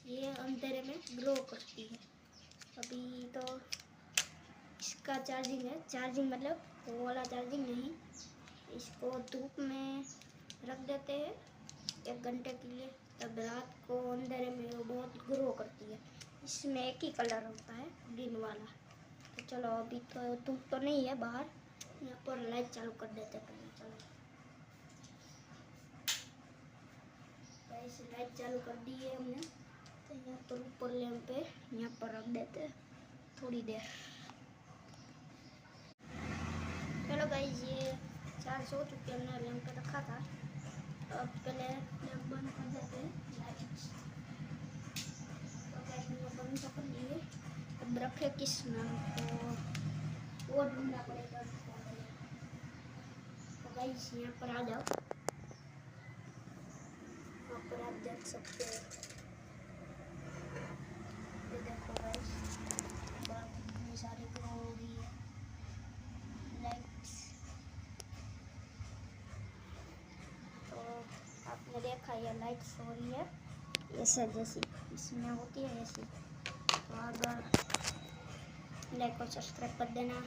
ये अंधेरे में ग्रो करती है। अभी तो इसका चार्जिंग है, चार्जिंग मतलब वो वाला चार्जिंग नहीं। इसको धूप में रख देते हैं 1 घंटे के लिए, तब रात को अंधेरे में वो बहुत ग्रो करती है। इसमें एक ही कलर होता है, ग्रीन वाला। तो चलो अभी तो धूप तो नहीं है बाहर, यहाँ पर लाइट चालू कर देते हैं पहले। चलो ऐसे लाइट चालू कर दी है हमने। तो यहाँ पर ऊपर लैंप पे यहाँ पर रख देते हैं थोड़ी देर। चलो गाइस, ये चार्ज हो चुके, हमने लैंप पे रखा था। अब पहले लैंप बंद कर देते हैं लाइट। तो गाइस ये बंद तो कर दिए, अब रखे किस नाम को, वो ढूंढना पड़ेगा। तो गाइस यहाँ पर आ जाओ, यहाँ पर आप देख सकते हो। ये देखो गाइस, बात इतनी सारी ग्रो हो रही है लाइट्स। तो आपने देखा ये लाइट्स हो रही है ऐसे, जैसी इसमें होती है ऐसी। तो अगर लाइक और सब्सक्राइब कर देना।